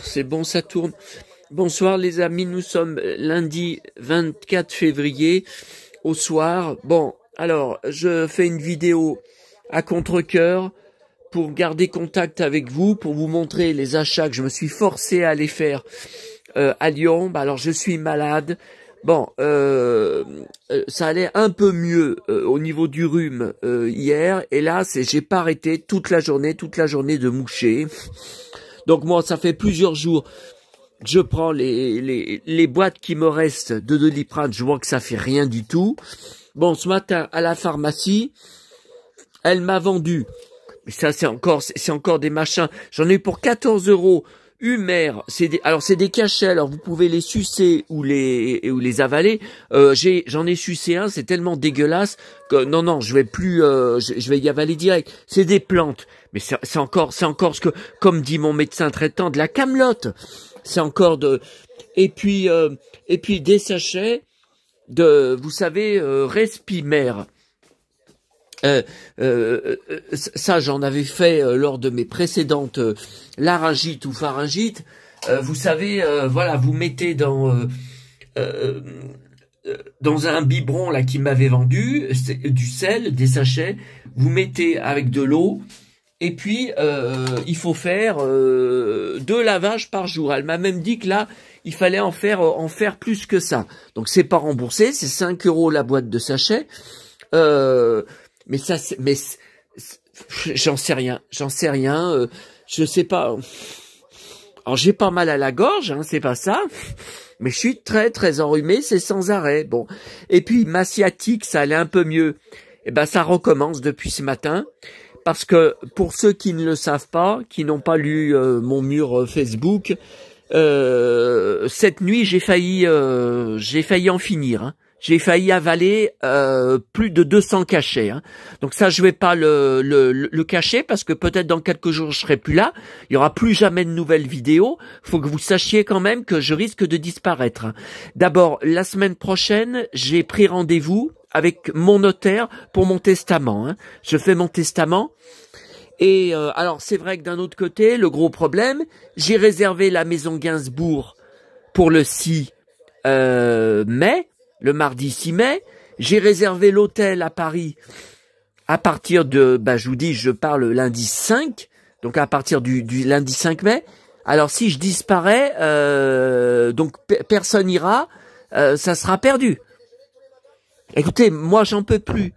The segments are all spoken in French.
C'est bon, ça tourne. Bonsoir les amis, nous sommes lundi 24 février au soir. Bon, alors, je fais une vidéo à contre-cœur pour garder contact avec vous, pour vous montrer les achats que je me suis forcé à aller faire à Lyon. Alors, je suis malade. Bon, ça allait un peu mieux au niveau du rhume hier. Et là, j'ai pas arrêté toute la journée de moucher. Donc moi, ça fait plusieurs jours que je prends les boîtes qui me restent de Doliprane. Je vois que ça fait rien du tout. Bon, ce matin, à la pharmacie, elle m'a vendu. Mais ça, c'est encore des machins. J'en ai eu pour 14 €. Humer, alors c'est des cachets, alors vous pouvez les sucer ou les avaler. J'en ai sucé un, c'est tellement dégueulasse que non, je vais plus, je vais y avaler direct. C'est des plantes, mais c'est encore ce que, comme dit mon médecin traitant, de la camelote. C'est encore et puis des sachets de, vous savez, Respimer. Ça j'en avais fait lors de mes précédentes laryngites ou pharyngites. Vous savez, voilà, vous mettez dans un biberon là qui m'avait vendu du sel, des sachets, vous mettez avec de l'eau et puis il faut faire 2 lavages par jour. Elle m'a même dit que là il fallait en faire plus que ça. Donc c'est pas remboursé, c'est 5 € la boîte de sachets. Mais ça, j'en sais rien, je sais pas. Alors j'ai pas mal à la gorge, hein, c'est pas ça, mais je suis très enrhumé, c'est sans arrêt. Bon, et puis ma sciatique, ça allait un peu mieux. Et ben ça recommence depuis ce matin, parce que pour ceux qui ne le savent pas, qui n'ont pas lu mon mur Facebook, cette nuit j'ai failli en finir. Hein. J'ai failli avaler plus de 200 cachets. Hein. Donc ça, je vais pas le cacher parce que peut-être dans quelques jours, je serai plus là. Il y aura plus jamais de nouvelles vidéos. Faut que vous sachiez quand même que je risque de disparaître. Hein. D'abord, la semaine prochaine, j'ai pris rendez-vous avec mon notaire pour mon testament. Hein. Je fais mon testament. Et alors, c'est vrai que d'un autre côté, le gros problème, j'ai réservé la maison Gainsbourg pour le 6 mai. Le mardi 6 mai, j'ai réservé l'hôtel à Paris à partir de, je vous dis, je pars le lundi 5, donc à partir du lundi 5 mai. Alors si je disparais, donc personne ira, ça sera perdu. Écoutez, moi je n'en peux plus,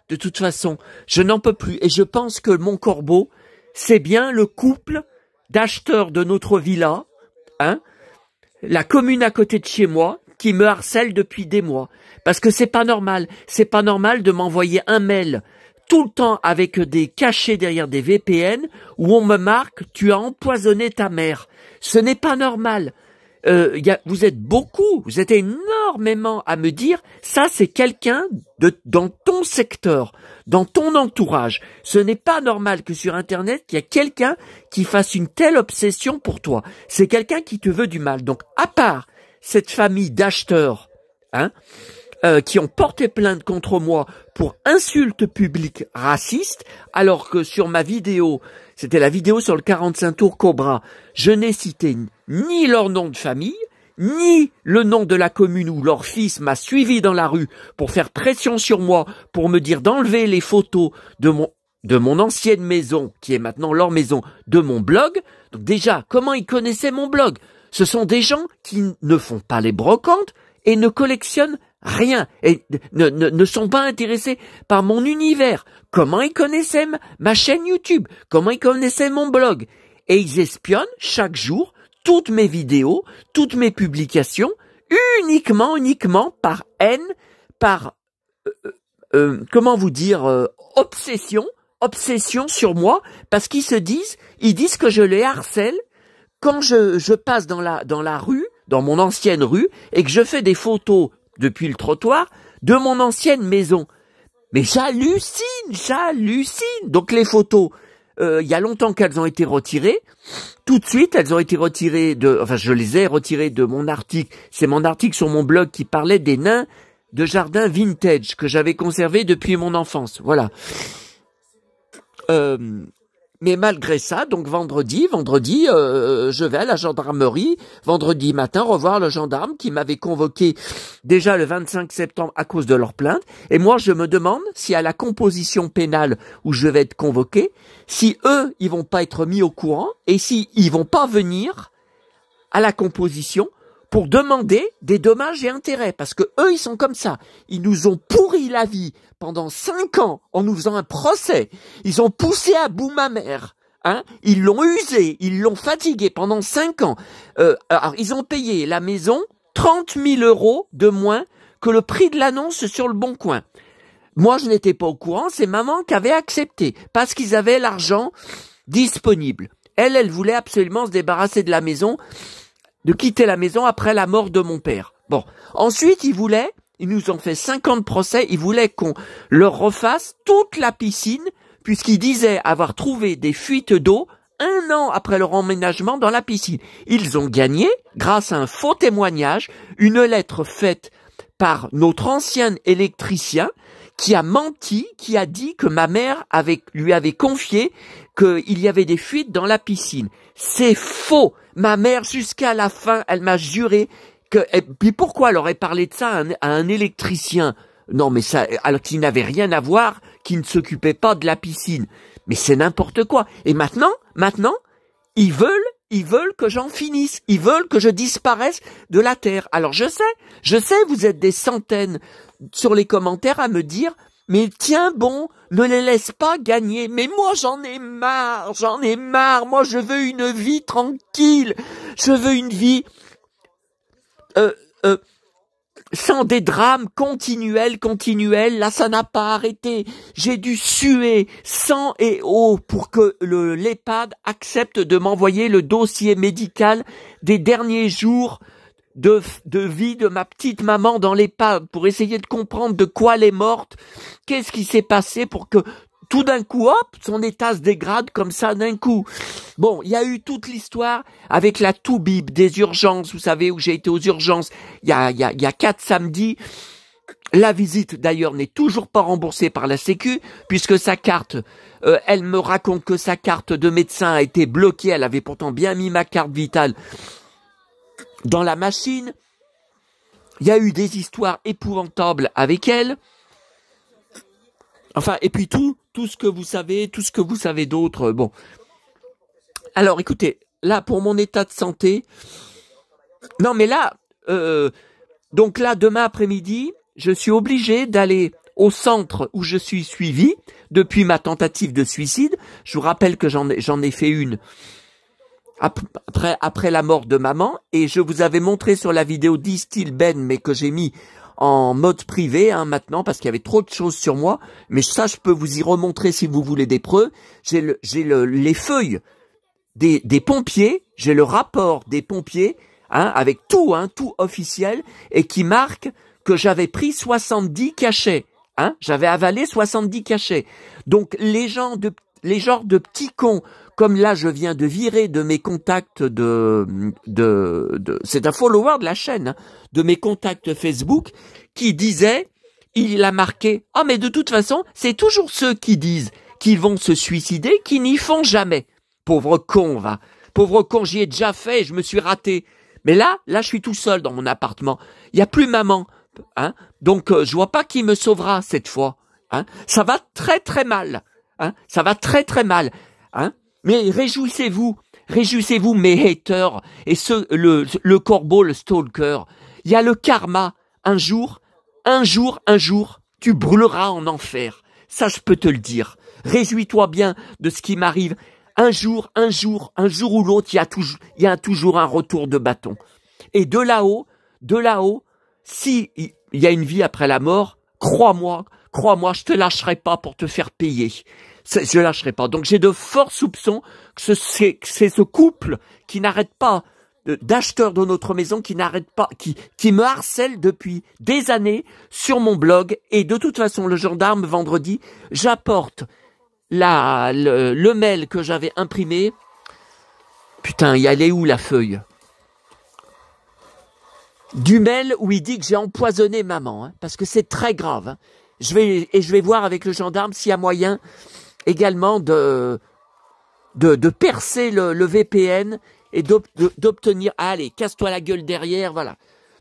de toute façon, je n'en peux plus. Et je pense que mon corbeau, c'est bien le couple d'acheteurs de notre villa, hein, la commune à côté de chez moi, qui me harcèle depuis des mois. Parce que c'est pas normal. C'est pas normal de m'envoyer un mail tout le temps avec des cachets derrière des VPN où on me marque « Tu as empoisonné ta mère ». Ce n'est pas normal. Vous êtes beaucoup, vous êtes énormément à me dire « Ça, c'est quelqu'un dans ton secteur, dans ton entourage. Ce n'est pas normal que sur Internet, il y a quelqu'un qui fasse une telle obsession pour toi. C'est quelqu'un qui te veut du mal. » Donc, à part cette famille d'acheteurs, hein, qui ont porté plainte contre moi pour insultes publiques racistes, alors que sur ma vidéo, c'était la vidéo sur le 45 tours Cobra, je n'ai cité ni leur nom de famille, ni le nom de la commune où leur fils m'a suivi dans la rue pour faire pression sur moi, pour me dire d'enlever les photos de mon ancienne maison, qui est maintenant leur maison, de mon blog. Donc déjà, comment ils connaissaient mon blog? Ce sont des gens qui ne font pas les brocantes et ne collectionnent rien et ne sont pas intéressés par mon univers. Comment ils connaissaient ma chaîne YouTube? Comment ils connaissaient mon blog? Et ils espionnent chaque jour toutes mes vidéos, toutes mes publications, uniquement par haine, par comment vous dire, obsession sur moi, parce qu'ils disent que je les harcèle quand je passe dans la rue, dans mon ancienne rue, et que je fais des photos depuis le trottoir de mon ancienne maison. Mais j'hallucine. Donc les photos, il y a longtemps qu'elles ont été retirées. Tout de suite, elles ont été retirées je les ai retirées de mon article. C'est mon article sur mon blog qui parlait des nains de jardin vintage que j'avais conservé depuis mon enfance. Voilà. Mais malgré ça, donc vendredi, je vais à la gendarmerie, vendredi matin, revoir le gendarme qui m'avait convoqué déjà le 25 septembre à cause de leur plainte. Et moi, je me demande si à la composition pénale où je vais être convoqué, si eux, ils vont pas être mis au courant et si ils vont pas venir à la composition pour demander des dommages et intérêts, parce que eux, ils sont comme ça. Ils nous ont pourri la vie pendant 5 ans en nous faisant un procès. Ils ont poussé à bout ma mère. Hein, ils l'ont usé, ils l'ont fatigué pendant 5 ans. Alors, ils ont payé la maison 30 000 € de moins que le prix de l'annonce sur le Bon Coin. Moi, je n'étais pas au courant, c'est maman qui avait accepté, parce qu'ils avaient l'argent disponible. Elle voulait absolument se débarrasser de la maison, de quitter la maison après la mort de mon père. Bon, ensuite, ils nous ont fait 5 ans de procès, ils voulaient qu'on leur refasse toute la piscine, puisqu'ils disaient avoir trouvé des fuites d'eau 1 an après leur emménagement dans la piscine. Ils ont gagné, grâce à un faux témoignage, une lettre faite par notre ancien électricien, qui a menti, qui a dit que ma mère lui avait confié qu'il y avait des fuites dans la piscine. C'est faux. Ma mère, jusqu'à la fin, elle m'a juré que... Et puis pourquoi elle aurait parlé de ça à un électricien? Non, mais ça, alors qu'il n'avait rien à voir, qui ne s'occupait pas de la piscine. Mais c'est n'importe quoi. Et maintenant, ils veulent que j'en finisse. Ils veulent que je disparaisse de la terre. Alors je sais, vous êtes des centaines sur les commentaires à me dire, mais tiens bon, ne les laisse pas gagner. Mais moi j'en ai marre. Moi je veux une vie tranquille. Je veux une vie sans des drames continuels. Là, ça n'a pas arrêté. J'ai dû suer sang et eau pour que l'EHPAD accepte de m'envoyer le dossier médical des derniers jours de vie de ma petite maman dans l'EHPAD pour essayer de comprendre de quoi elle est morte, qu'est-ce qui s'est passé pour que tout d'un coup, hop, son état se dégrade comme ça d'un coup. Bon, il y a eu toute l'histoire avec la Toubib des urgences, vous savez, où j'ai été aux urgences il y a 4 samedis. La visite, d'ailleurs, n'est toujours pas remboursée par la Sécu, puisque sa carte, elle me raconte que sa carte de médecin a été bloquée. Elle avait pourtant bien mis ma carte vitale dans la machine. Il y a eu des histoires épouvantables avec elle. Enfin, et puis tout ce que vous savez d'autre, bon. Alors, écoutez, là, pour mon état de santé, non, mais là, donc là, demain après-midi, je suis obligé d'aller au centre où je suis suivi depuis ma tentative de suicide. Je vous rappelle que j'en ai fait une après la mort de maman, et je vous avais montré sur la vidéo d'Istil Ben, mais que j'ai mis en mode privé maintenant parce qu'il y avait trop de choses sur moi, mais ça je peux vous y remontrer si vous voulez des preuves. J'ai les feuilles des pompiers, j'ai le rapport des pompiers avec tout officiel, et qui marque que j'avais pris 70 cachets. J'avais avalé 70 cachets. Donc les genres de petits cons, comme là je viens de virer de mes contacts c'est un follower de la chaîne, de mes contacts Facebook, qui disait, il a marqué, mais de toute façon, c'est toujours ceux qui disent qu'ils vont se suicider, qui n'y font jamais. Pauvre con, Pauvre con, j'y ai déjà fait, je me suis raté. Mais là, je suis tout seul dans mon appartement. Il n'y a plus maman. Donc, je vois pas qui me sauvera cette fois. Ça va très très mal. Ça va très très mal. Mais réjouissez-vous, mes haters, et le corbeau, le stalker. Il y a le karma. Un jour, tu brûleras en enfer. Ça, je peux te le dire. Réjouis-toi bien de ce qui m'arrive. Un jour ou l'autre, il y a toujours un retour de bâton. Et de là-haut, si il y a une vie après la mort, crois-moi, je te lâcherai pas pour te faire payer. Je lâcherai pas. Donc j'ai de forts soupçons que c'est ce couple qui n'arrête pas, d'acheteurs de notre maison, qui n'arrête pas, qui me harcèle depuis des années sur mon blog. Et de toute façon, le gendarme, vendredi, j'apporte le mail que j'avais imprimé. Putain, il allait où la feuille? Du mail où il dit que j'ai empoisonné maman, parce que c'est très grave. Je vais voir avec le gendarme s'il y a moyen également de de percer le VPN et d'obtenir, allez, casse-toi la gueule derrière, voilà.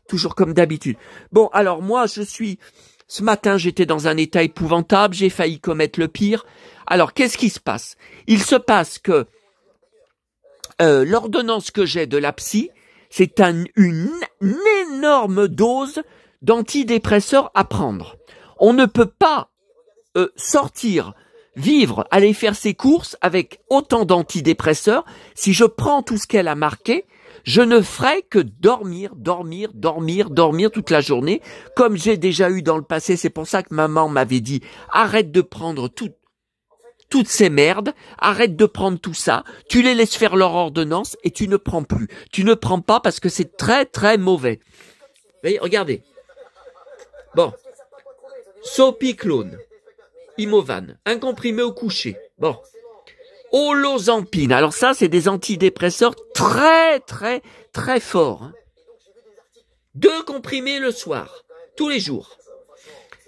Toujours comme d'habitude. Bon, alors moi, ce matin, j'étais dans un état épouvantable, j'ai failli commettre le pire. Alors, qu'est-ce qui se passe? Il se passe que l'ordonnance que j'ai de la psy, c'est une énorme dose d'antidépresseurs à prendre. On ne peut pas sortir, vivre, aller faire ses courses avec autant d'antidépresseurs. Si je prends tout ce qu'elle a marqué, je ne ferai que dormir toute la journée, comme j'ai déjà eu dans le passé. C'est pour ça que maman m'avait dit, arrête de prendre toutes ces merdes, arrête de prendre tout ça, tu les laisses faire leur ordonnance et tu ne prends plus. Tu ne prends pas parce que c'est très très mauvais. Vous voyez, regardez. Bon. Sopiclone, Imovan, un comprimé au coucher. Bon. Olozampine. Alors ça, c'est des antidépresseurs très très très forts. Hein. 2 comprimés le soir, tous les jours.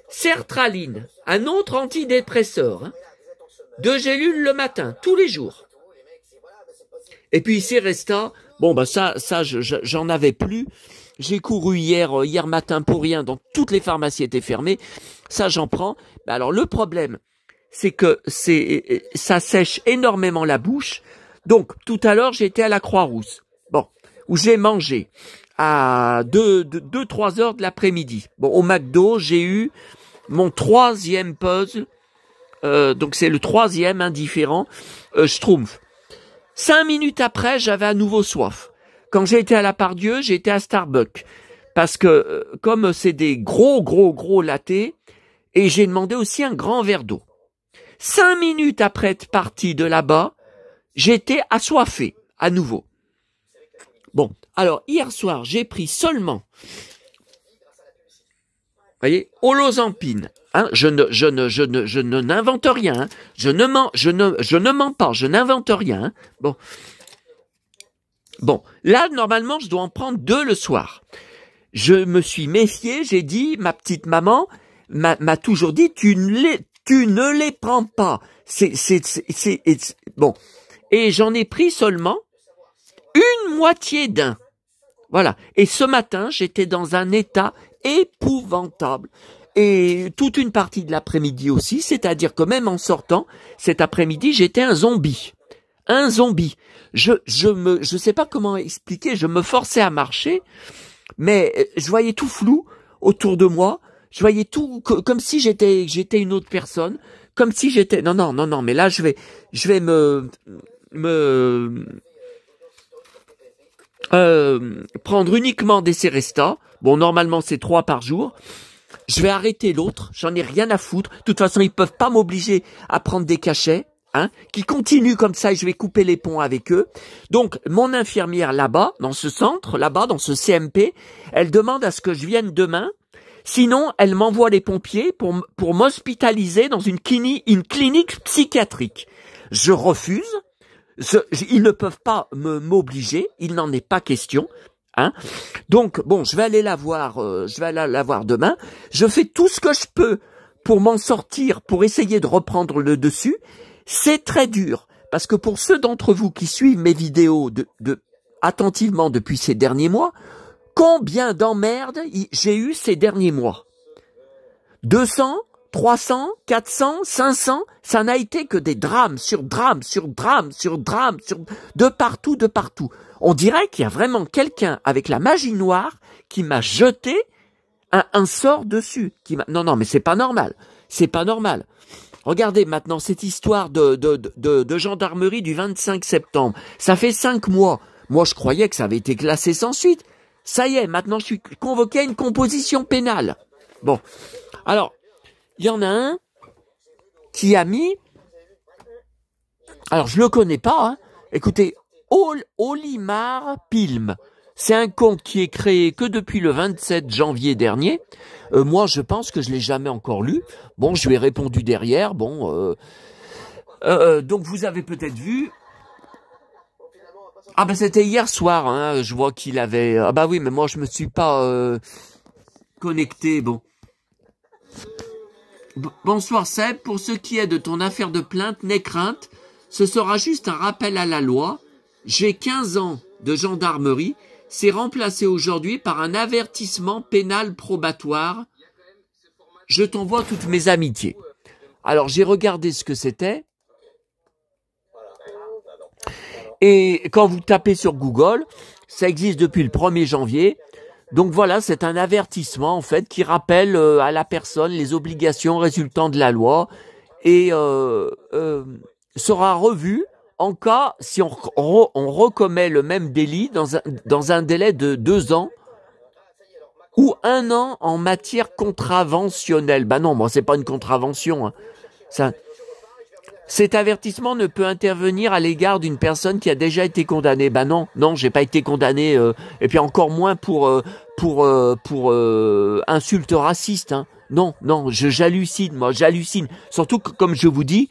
Sertraline, un autre antidépresseur. Hein. 2 gélules le matin, tous les jours. Et puis Seresta, bon bah ça j'en avais plus. J'ai couru hier matin pour rien, donc toutes les pharmacies étaient fermées. Ça j'en prends. Bah alors le problème, c'est que ça sèche énormément la bouche. Donc tout à l'heure j'étais à la Croix-Rousse. Bon, où j'ai mangé à 2-3 heures de l'après-midi. Bon, au McDo, j'ai eu mon 3e puzzle. Donc c'est le 3e indifférent, Schtroumpf. 5 minutes après, j'avais à nouveau soif. Quand j'ai été à la Pardieu, j'ai été à Starbucks. Parce que, comme c'est des gros lattés, et j'ai demandé aussi un grand verre d'eau. 5 minutes après être parti de là-bas, j'étais assoiffé, à nouveau. Bon, alors, hier soir, j'ai pris seulement, vous voyez, Olozampine. Hein, je ne n'invente rien. Hein. Je ne mens pas. Je n'invente rien. Hein. Bon. Là, normalement, je dois en prendre 2 le soir. Je me suis méfié. J'ai dit, ma petite maman m'a toujours dit, tu ne les prends pas. Bon. Et j'en ai pris seulement une moitié d'un. Voilà. Et ce matin, j'étais dans un état épouvantable. Et toute une partie de l'après-midi aussi, c'est-à-dire que même en sortant, cet après-midi, j'étais un zombie. Un zombie. Je sais pas comment expliquer, je me forçais à marcher, mais je voyais tout flou autour de moi, je voyais tout comme si j'étais une autre personne, comme si j'étais, non, mais là, je vais prendre uniquement des Seresta. Bon, normalement, c'est 3 par jour. Je vais arrêter l'autre, j'en ai rien à foutre. De toute façon, ils peuvent pas m'obliger à prendre des cachets, hein, qui continuent comme ça et je vais couper les ponts avec eux. Donc, mon infirmière là-bas, dans ce centre, là-bas, dans ce CMP, elle demande à ce que je vienne demain. Sinon, elle m'envoie les pompiers pour m'hospitaliser dans une clinique psychiatrique. Je refuse. Ils ne peuvent pas m'obliger, il n'en est pas question. Hein. Donc bon, je vais aller la voir demain. Je fais tout ce que je peux pour m'en sortir, pour essayer de reprendre le dessus. C'est très dur parce que pour ceux d'entre vous qui suivent mes vidéos attentivement depuis ces derniers mois, combien d'emmerdes j'ai eu ces derniers mois? 200, 300, 400, 500, ça n'a été que des drames sur drames, de partout. On dirait qu'il y a vraiment quelqu'un avec la magie noire qui m'a jeté un sort dessus. Non, mais c'est pas normal. C'est pas normal. Regardez maintenant cette histoire de gendarmerie du 25 septembre. Ça fait 5 mois. Moi, je croyais que ça avait été classé sans suite. Ça y est, maintenant, je suis convoqué à une composition pénale. Bon. Alors, il y en a un qui a mis... Alors, je le connais pas, hein. Écoutez, Olimar Pilm. C'est un compte qui est créé que depuis le 27 janvier dernier. Moi, je pense que je l'ai jamais encore lu. Bon, je lui ai répondu derrière. Bon, donc vous avez peut-être vu. Ah ben c'était hier soir. Hein, je vois qu'il avait. Ah bah oui, mais moi je me suis pas connecté. Bon. Bonsoir Seb. Pour ce qui est de ton affaire de plainte, n'aie crainte. Ce sera juste un rappel à la loi. J'ai 15 ans de gendarmerie. C'est remplacé aujourd'hui par un avertissement pénal probatoire. Je t'envoie toutes mes amitiés. Alors, j'ai regardé ce que c'était. Et quand vous tapez sur Google, ça existe depuis le 1er janvier. Donc voilà, c'est un avertissement en fait qui rappelle à la personne les obligations résultant de la loi et sera revu en cas si on recommet le même délit dans un délai de 2 ans ou 1 an en matière contraventionnelle. Bah non, moi c'est pas une contravention. Hein. Cet avertissement ne peut intervenir à l'égard d'une personne qui a déjà été condamnée. Ben non, j'ai pas été condamné. Et puis encore moins pour insulte raciste. Hein. Non, j'hallucine. Surtout que, comme je vous dis,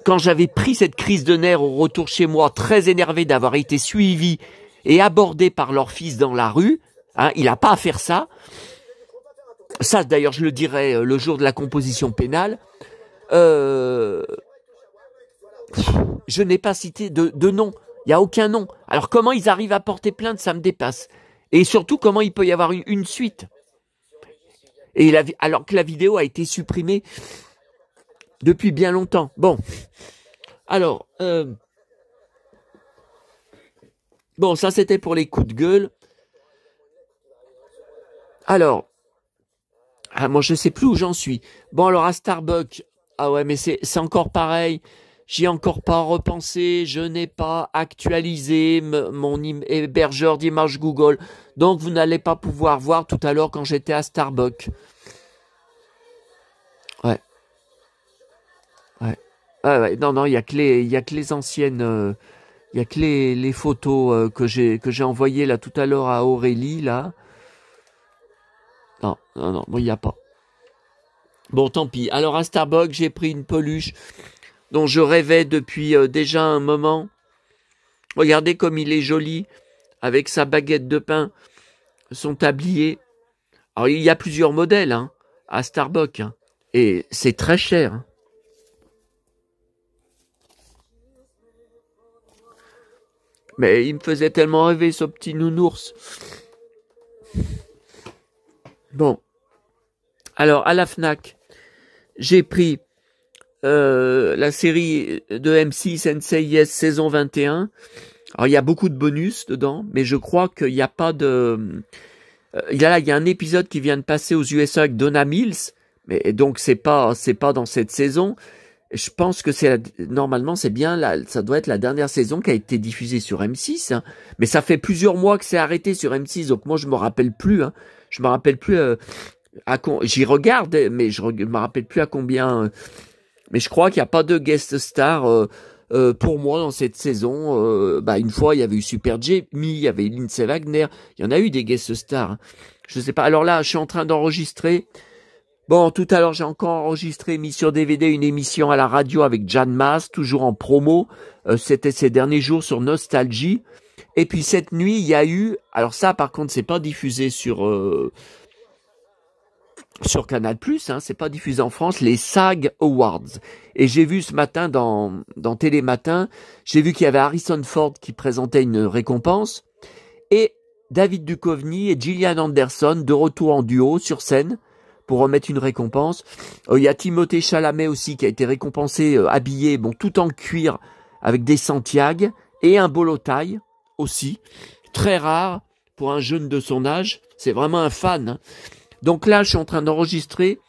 quand j'avais pris cette crise de nerfs au retour chez moi, très énervé d'avoir été suivi et abordé par leur fils dans la rue, hein, il a pas à faire ça. Ça, d'ailleurs, je le dirai le jour de la composition pénale. Je n'ai pas cité de nom. Il n'y a aucun nom. Alors comment ils arrivent à porter plainte, ça me dépasse. Et surtout, comment il peut y avoir une suite. Et alors que la vidéo a été supprimée depuis bien longtemps. Bon. Alors, bon, ça c'était pour les coups de gueule. Alors, moi je sais plus où j'en suis. Bon, alors à Starbucks, ah ouais, mais c'est encore pareil. J'y ai encore pas repensé, je n'ai pas actualisé mon hébergeur d'image Google. Donc vous n'allez pas pouvoir voir tout à l'heure quand j'étais à Starbucks. Ouais. Ouais. Non, il y a que les anciennes, il y a que les photos que j'ai envoyées là tout à l'heure à Aurélie là. Non, bon, il n'y a pas. Bon, tant pis. Alors à Starbucks, j'ai pris une peluche dont je rêvais depuis déjà un moment. Regardez comme il est joli, avec sa baguette de pain, son tablier. Alors il y a plusieurs modèles hein, à Starbucks, hein, et c'est très cher. Hein. Mais il me faisait tellement rêver ce petit nounours. Bon, alors à la Fnac, j'ai pris la série de M6 NCIS saison 21. Alors il y a beaucoup de bonus dedans, mais je crois qu'il n'y a pas de... il y a un épisode qui vient de passer aux USA avec Donna Mills, mais donc c'est pas dans cette saison. Je pense que normalement c'est bien ça doit être la dernière saison qui a été diffusée sur M6, hein. Mais ça fait plusieurs mois que c'est arrêté sur M6, donc moi je me rappelle plus. Hein. Je me rappelle plus j'y regarde, mais je me rappelle plus à combien. Mais je crois qu'il n'y a pas de guest star pour moi dans cette saison. Une fois il y avait eu Super Jamie, il y avait Lindsay Wagner, il y en a eu des guest stars. Hein. Je sais pas. Alors là, je suis en train d'enregistrer. Bon, tout à l'heure, j'ai encore enregistré, mis sur DVD, une émission à la radio avec Jan Maas, toujours en promo. C'était ces derniers jours sur Nostalgie. Et puis cette nuit, il y a eu... Alors ça, par contre, c'est pas diffusé sur Canal+, hein, c'est pas diffusé en France, les SAG Awards. Et j'ai vu ce matin dans Télématin, j'ai vu qu'il y avait Harrison Ford qui présentait une récompense. Et David Duchovny et Gillian Anderson, de retour en duo sur scène, pour remettre une récompense. Il y a Timothée Chalamet aussi qui a été récompensé, habillé, bon, tout en cuir, avec des Santiago, et un bolo taille aussi, très rare pour un jeune de son âge. C'est vraiment un fan. Hein. Donc là, je suis en train d'enregistrer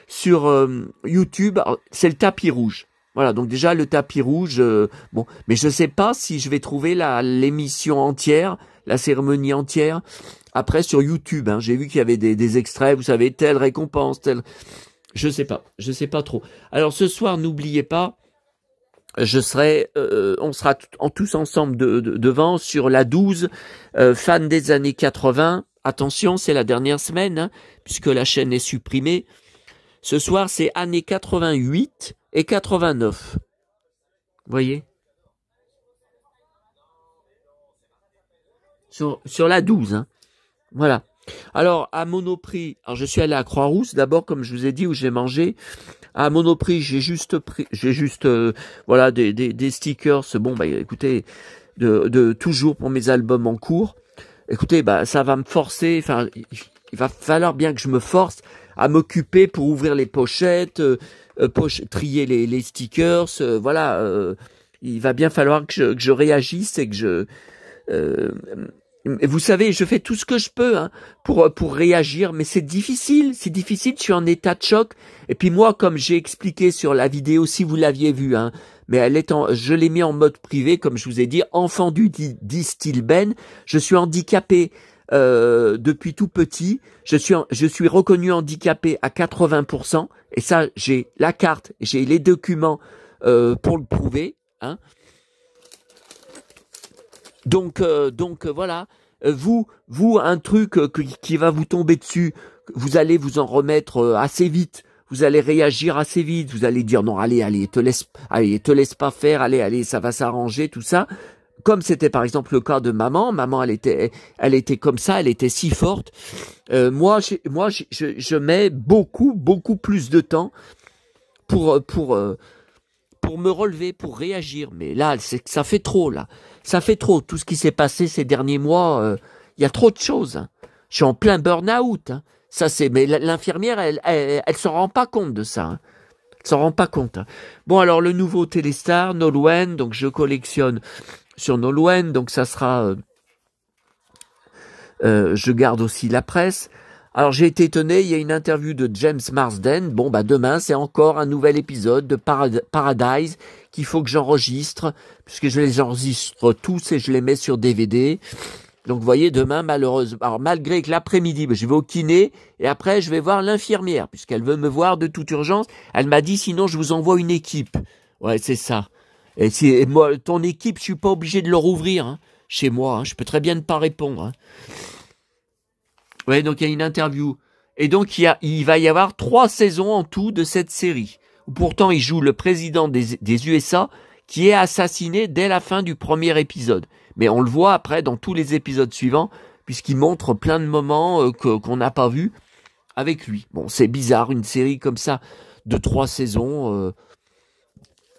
sur YouTube. C'est le tapis rouge. Voilà, donc déjà le tapis rouge. Bon, mais je sais pas si je vais trouver l'émission entière, la cérémonie entière. Après sur YouTube, hein, j'ai vu qu'il y avait des extraits, vous savez, telle récompense, telle... Je sais pas trop. Alors ce soir, n'oubliez pas, on sera tous ensemble devant sur la 12, fans des années 80. Attention, c'est la dernière semaine, hein, puisque la chaîne est supprimée. Ce soir, c'est années 88 et 89. Vous voyez ? Sur la 12, hein. Voilà. Alors, à Monoprix, alors je suis allé à Croix-Rousse, d'abord, comme je vous ai dit, où j'ai mangé. À Monoprix, voilà, des stickers. Bon, bah, écoutez, de toujours pour mes albums en cours. Écoutez, bah, ça va me forcer, enfin, il va falloir bien que je me force à m'occuper pour ouvrir les pochettes, trier les stickers, voilà, il va bien falloir que je réagisse et que euh, vous savez, je fais tout ce que je peux hein, pour réagir, mais c'est difficile, je suis en état de choc. Et puis moi, comme j'ai expliqué sur la vidéo, si vous l'aviez vue, hein, mais je l'ai mis en mode privé, comme je vous ai dit, enfant du dit Ben, je suis handicapé depuis tout petit, je suis reconnu handicapé à 80%, et ça, j'ai la carte, j'ai les documents pour le prouver, hein. Donc voilà, vous, un truc qui va vous tomber dessus, vous allez vous en remettre assez vite, vous allez réagir assez vite, vous allez dire non, allez, te laisse pas faire, allez, ça va s'arranger, tout ça. Comme c'était par exemple le cas de maman, elle était comme ça, elle était si forte. Je mets beaucoup plus de temps pour me relever, pour réagir. Mais là, ça fait trop, là. Ça fait trop. Tout ce qui s'est passé ces derniers mois, y a trop de choses. Hein. Je suis en plein burn-out. Hein. Mais l'infirmière, elle s'en rend pas compte de ça. Hein. Elle s'en rend pas compte. Hein. Bon, alors, le nouveau Téléstar, Nolwenn, donc je collectionne sur Nolwenn, donc ça sera, je garde aussi la presse. Alors j'ai été étonné, il y a une interview de James Marsden. Bon bah demain c'est encore un nouvel épisode de Paradise qu'il faut que j'enregistre, puisque je les enregistre tous et je les mets sur DVD. Donc vous voyez, demain malheureusement, alors malgré que l'après-midi, je vais au kiné et après je vais voir l'infirmière, puisqu'elle veut me voir de toute urgence. Elle m'a dit sinon je vous envoie une équipe. Ouais c'est ça. Et moi, ton équipe, je suis pas obligé de leur ouvrir hein, chez moi. Hein, je peux très bien ne pas répondre. Hein. Ouais, donc il y a une interview. Et donc il va y avoir 3 saisons en tout de cette série. Pourtant, il joue le président des USA qui est assassiné dès la fin du premier épisode. Mais on le voit après dans tous les épisodes suivants, puisqu'il montre plein de moments qu'on n'a pas vus avec lui. Bon, c'est bizarre, une série comme ça de 3 saisons.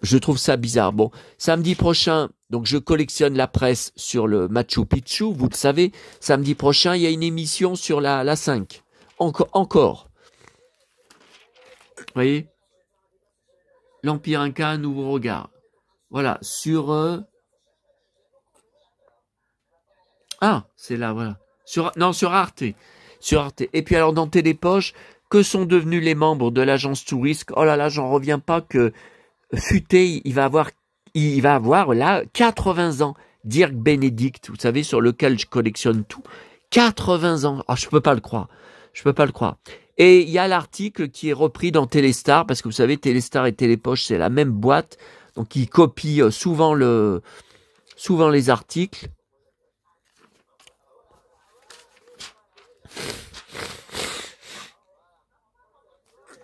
Je trouve ça bizarre. Bon, samedi prochain, donc je collectionne la presse sur le Machu Picchu, vous le savez. Samedi prochain, il y a une émission sur la 5. Encore. Vous voyez, l'Empire Inca, un nouveau regard. Voilà, sur... Ah, c'est là, voilà. Sur Arte. Sur Arte. Et puis alors, dans Télépoche, que sont devenus les membres de l'agence Touriste? Oh là là, j'en reviens pas que... Futé, il va avoir là 80 ans. Dirk Benedict, vous savez, sur lequel je collectionne tout. 80 ans. Ah, je peux pas le croire. Et il y a l'article qui est repris dans Téléstar, parce que vous savez, Téléstar et Télépoche, c'est la même boîte. Donc, ils copient souvent les articles.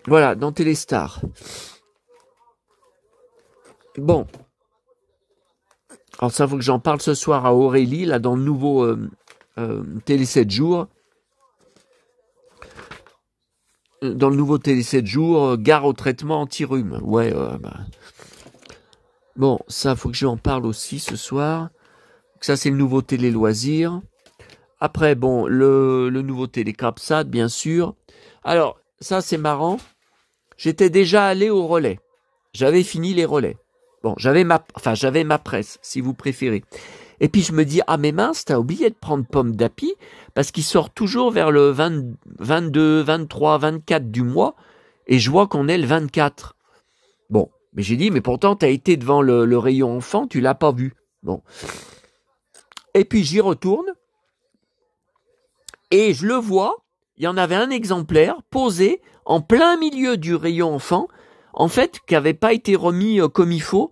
Voilà, dans Téléstar. Bon. Alors ça, faut que j'en parle ce soir à Aurélie, là, dans le nouveau Télé 7 jours. Dans le nouveau Télé 7 jours, gare au traitement anti-rhume. Ouais, bah. Bon, ça, faut que j'en parle aussi ce soir. Ça, c'est le nouveau Télé Loisirs. Après, bon, le nouveau Télé Crapsat, bien sûr. Alors, ça, c'est marrant. J'étais déjà allé au relais. J'avais fini les relais. Bon, j'avais ma presse, si vous préférez. Et puis je me dis, ah mais mince, t'as oublié de prendre Pomme d'Api, parce qu'il sort toujours vers le 22, 23, 24 du mois, et je vois qu'on est le 24. Bon, mais j'ai dit, mais pourtant t'as été devant le rayon enfant, tu l'as pas vu. Bon. Et puis j'y retourne, et je le vois, il y en avait un exemplaire posé en plein milieu du rayon enfant, en fait, qui n'avait pas été remis comme il faut,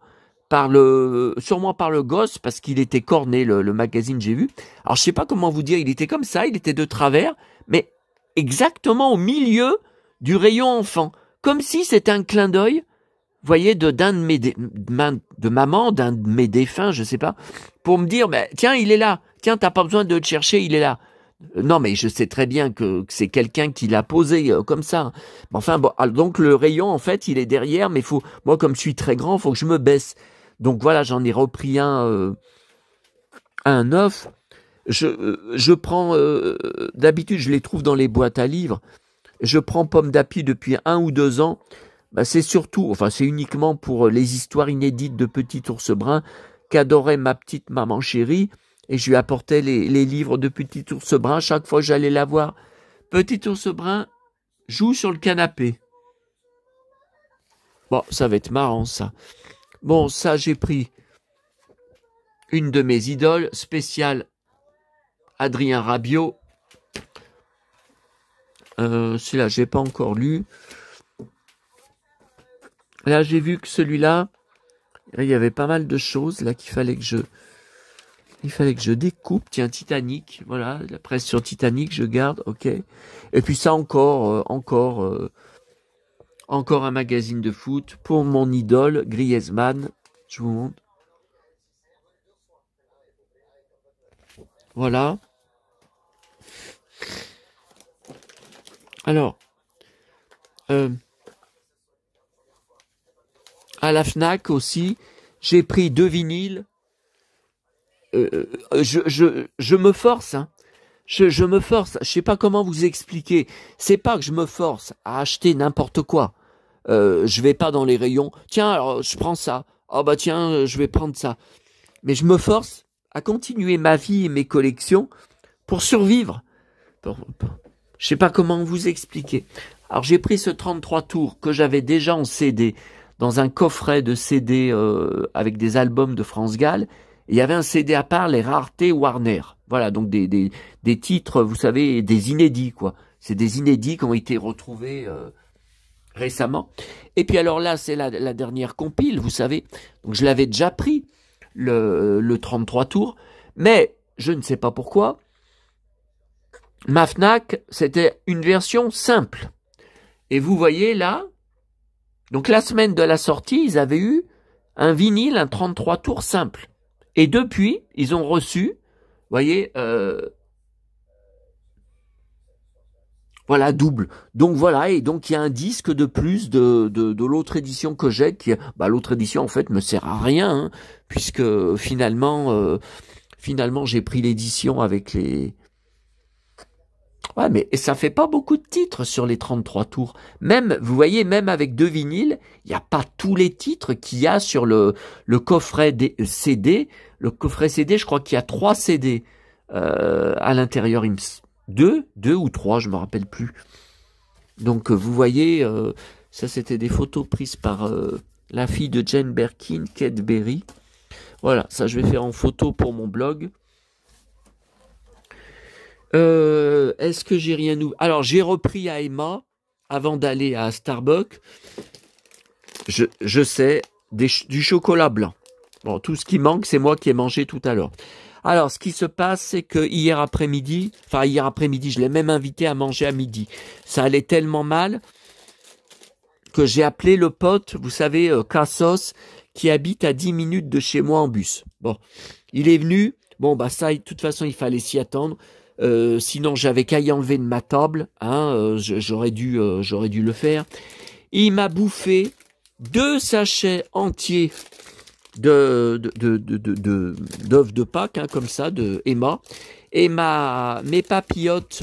sûrement par le gosse, parce qu'il était corné, le magazine, j'ai vu. Alors, je sais pas comment vous dire, il était comme ça, il était de travers, mais exactement au milieu du rayon enfant. Comme si c'était un clin d'œil, vous voyez, de maman, d'un de mes défunts, je sais pas, pour me dire, tiens, il est là, tiens, t'as pas besoin de le chercher, il est là. Non, mais je sais très bien que c'est quelqu'un qui l'a posé comme ça. Enfin, bon, donc le rayon, en fait, il est derrière, mais moi, comme je suis très grand, faut que je me baisse. Donc voilà, j'en ai repris un neuf. Je prends, d'habitude, je les trouve dans les boîtes à livres. Je prends Pomme d'Api depuis 1 ou 2 ans. Bah, c'est surtout, enfin, c'est uniquement pour les histoires inédites de Petit Ours Brun qu'adorait ma petite maman chérie. Et je lui apportais les livres de Petit Ours Brun chaque fois que j'allais la voir. Petit Ours Brun joue sur le canapé. Bon, ça va être marrant, ça. Bon, ça, j'ai pris une de mes idoles, spéciale Adrien Rabiot. Celui-là, je n'ai pas encore lu. Là, j'ai vu que celui-là, il y avait pas mal de choses là qu'il fallait que je découpe. Tiens, Titanic, voilà, la presse sur Titanic, je garde, ok. Et puis ça encore un magazine de foot pour mon idole Griezmann. Je vous montre. Voilà. Alors, à la Fnac aussi, j'ai pris 2 vinyles. Je me force, hein. Je me force. Je sais pas comment vous expliquer. C'est pas que je me force à acheter n'importe quoi. Je vais pas dans les rayons. Tiens, alors je prends ça. Oh bah tiens, je vais prendre ça. Mais je me force à continuer ma vie et mes collections pour survivre. Je sais pas comment vous expliquer. Alors j'ai pris ce 33 tours que j'avais déjà en CD dans un coffret de CD avec des albums de France Gall. Et il y avait un CD à part, les raretés Warner. Voilà, donc des titres, vous savez, des inédits, quoi. C'est des inédits qui ont été retrouvés récemment. Et puis alors là, c'est la dernière compile, vous savez. Donc je l'avais déjà pris, le 33 tours. Mais, je ne sais pas pourquoi, ma Fnac, c'était une version simple. Et vous voyez là, donc la semaine de la sortie, ils avaient eu un vinyle, un 33 tours simple. Et depuis, ils ont reçu, vous voyez, voilà, double. Donc voilà, et donc il y a un disque de plus de l'autre édition que j'ai, l'autre édition en fait me sert à rien, hein, puisque finalement j'ai pris l'édition avec les... Ouais, mais ça fait pas beaucoup de titres sur les 33 tours. Même, vous voyez, même avec 2 vinyles, il n'y a pas tous les titres qu'il y a sur le coffret CD. Le coffret CD, je crois qu'il y a 3 CD à l'intérieur. 2 ou 3, je me rappelle plus. Donc, vous voyez, ça c'était des photos prises par la fille de Jane Birkin, Kate Berry. Voilà, ça je vais faire en photo pour mon blog. Est-ce que j'ai rien oublié? Alors, j'ai repris à Emma avant d'aller à Starbucks. Je sais, du chocolat blanc. Bon, tout ce qui manque, c'est moi qui ai mangé tout à l'heure. Alors, ce qui se passe, c'est que hier après-midi, je l'ai même invité à manger à midi. Ça allait tellement mal que j'ai appelé le pote, vous savez, Cassos, qui habite à 10 minutes de chez moi en bus. Bon, il est venu. Bon, bah ça, de toute façon, il fallait s'y attendre. Sinon, j'avais qu'à y enlever de ma table. Hein, j'aurais dû le faire. Il m'a bouffé 2 sachets entiers d'œufs de Pâques, hein, comme ça, de Emma, et mes papillotes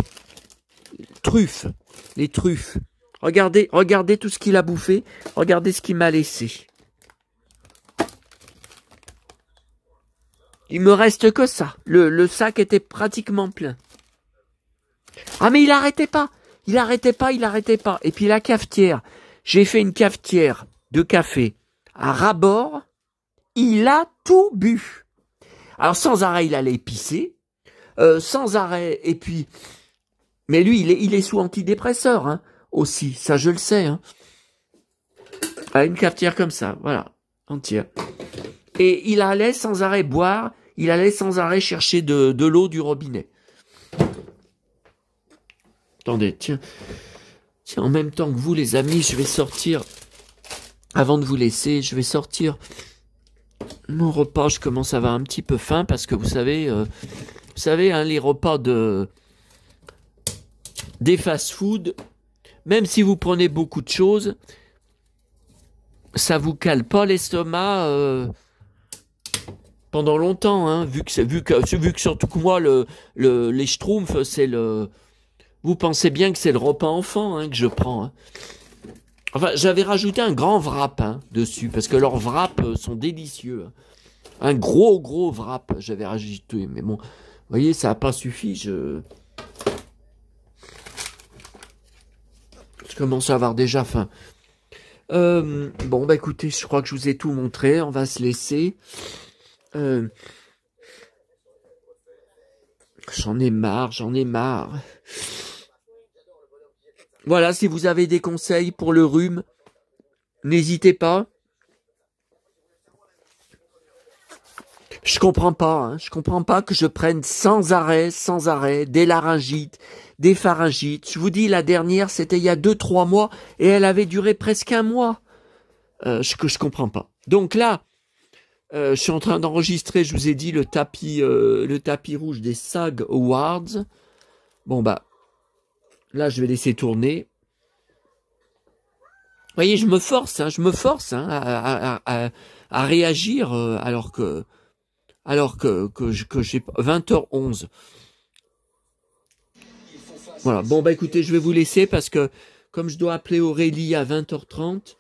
truffes, les truffes. Regardez tout ce qu'il a bouffé. Regardez ce qu'il m'a laissé. Il me reste que ça. Le sac était pratiquement plein. Ah mais il arrêtait pas. Et puis la cafetière. J'ai fait une cafetière de café à ras-bord. Il a tout bu. Alors sans arrêt, il allait pisser. Sans arrêt. Et puis... Mais lui, il est sous antidépresseur, hein, aussi. Ça, je le sais. Hein. Une cafetière comme ça, voilà, entière. Et il allait sans arrêt boire. Il allait sans arrêt chercher de l'eau du robinet. Attendez, tiens, en même temps que vous, les amis, je vais sortir, avant de vous laisser, je vais sortir mon repas. Je commence à avoir un petit peu faim parce que vous savez, hein, les repas de des fast-food, même si vous prenez beaucoup de choses, ça vous cale pas l'estomac pendant longtemps, hein, vu que surtout que moi les schtroumpfs c'est le, vous pensez bien que c'est le repas enfant hein, que je prends. Hein. Enfin, j'avais rajouté un grand wrap hein, dessus parce que leurs wraps sont délicieux. Hein. Un gros wrap, j'avais rajouté, mais bon, vous voyez, ça n'a pas suffi. Je commence à avoir déjà faim. Bon, bah écoutez, je crois que je vous ai tout montré. On va se laisser. J'en ai marre. Voilà, si vous avez des conseils pour le rhume, n'hésitez pas. Je comprends pas que je prenne sans arrêt, des laryngites, des pharyngites. Je vous dis, la dernière, c'était il y a 2-3 mois, et elle avait duré presque un mois. Je comprends pas. Donc là, je suis en train d'enregistrer, je vous ai dit, le tapis rouge des SAG Awards. Bon bah, là, je vais laisser tourner. Vous voyez, je me force à réagir alors que j'ai 20h11. Voilà. Bon bah écoutez, je vais vous laisser parce que comme je dois appeler Aurélie à 20h30,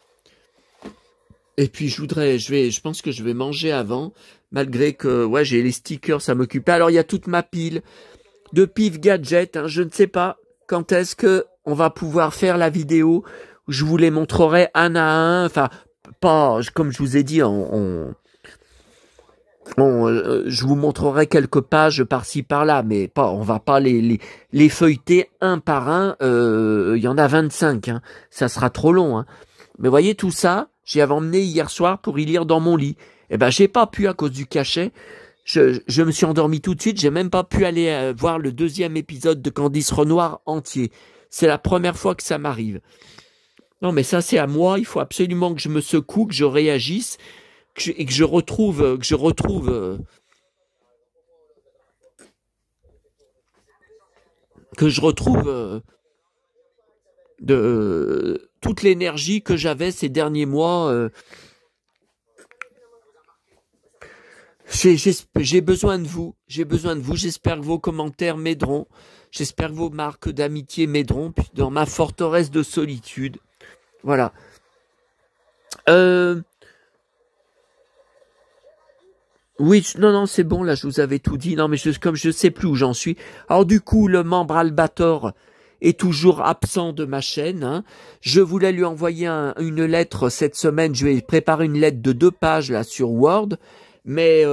et puis je pense que je vais manger avant, malgré que ouais j'ai les stickers, ça m'occupait. Alors il y a toute ma pile de pif gadget. Hein, je ne sais pas quand est-ce que on va pouvoir faire la vidéo où je vous les montrerai un à un. Enfin pas comme je vous ai dit je vous montrerai quelques pages par-ci par-là, mais pas, on va pas les feuilleter un par un. Il y en a 25, hein, ça sera trop long. Hein. Mais voyez tout ça, j'y avais emmené hier soir pour y lire dans mon lit. Eh ben j'ai pas pu à cause du cachet. Je me suis endormi tout de suite. J'ai même pas pu aller voir le 2e épisode de Candice Renoir entier. C'est la première fois que ça m'arrive. Non, mais ça c'est à moi. Il faut absolument que je me secoue, que je réagisse. Et que je retrouve toute l'énergie que j'avais ces derniers mois. J'ai besoin de vous. J'espère que vos commentaires m'aideront. J'espère que vos marques d'amitié m'aideront dans ma forteresse de solitude. Voilà. Oui, non, c'est bon, là, je vous avais tout dit. Non, mais comme je sais plus où j'en suis. Alors, du coup, le membre Albator est toujours absent de ma chaîne. Hein. Je voulais lui envoyer une lettre cette semaine. Je vais préparer une lettre de 2 pages, là, sur Word. Mais,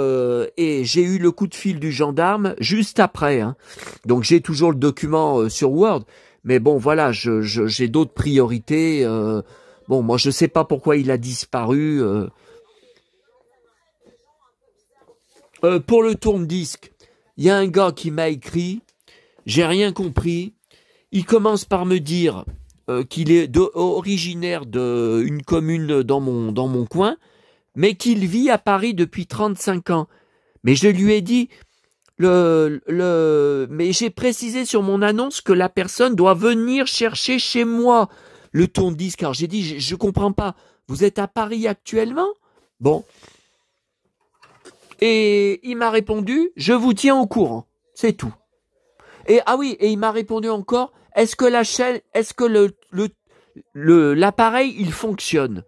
et j'ai eu le coup de fil du gendarme juste après. Hein. Donc, j'ai toujours le document sur Word. Mais bon, voilà, j'ai d'autres priorités. Bon, moi, je sais pas pourquoi il a disparu. Pour le tourne-disque, il y a un gars qui m'a écrit, j'ai rien compris. Il commence par me dire qu'il est originaire d'une commune dans mon coin, mais qu'il vit à Paris depuis 35 ans. Mais je lui ai dit, mais j'ai précisé sur mon annonce que la personne doit venir chercher chez moi le tourne-disque. Alors j'ai dit, je comprends pas. Vous êtes à Paris actuellement? Bon. Et il m'a répondu, je vous tiens au courant. C'est tout. Et ah oui, et il m'a répondu encore, est-ce que la chaîne, est-ce que l'appareil, il fonctionne?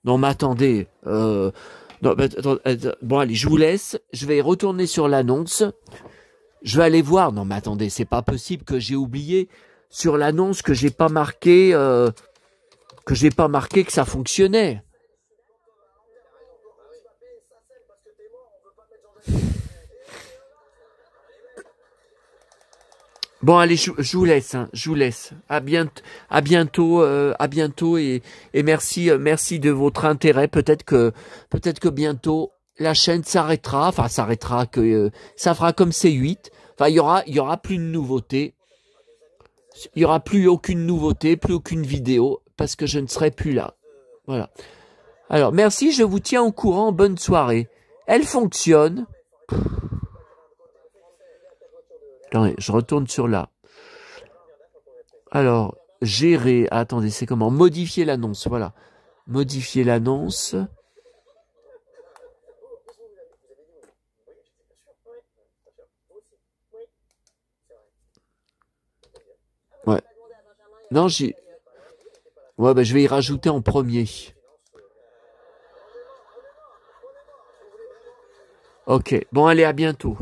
Non, mais attendez. Non, bon, allez, je vous laisse. Je vais retourner sur l'annonce. Je vais aller voir. Non, mais attendez, c'est pas possible que j'ai oublié sur l'annonce que j'ai pas marqué que ça fonctionnait. Bon, allez, je vous laisse, hein, je vous laisse. À bientôt et merci de votre intérêt. Peut-être que bientôt la chaîne s'arrêtera, que ça fera comme C8. Enfin, il y aura plus de nouveautés. Il y aura plus aucune nouveauté, plus aucune vidéo parce que je ne serai plus là. Voilà. Alors, merci, je vous tiens au courant. Bonne soirée. Elle fonctionne. Attendez, je retourne sur là. Alors, gérer, attendez, c'est comment? Modifier l'annonce, voilà. Modifier l'annonce. Ouais. Non, ouais, bah, je vais y rajouter en premier. Ok. Bon, allez, à bientôt.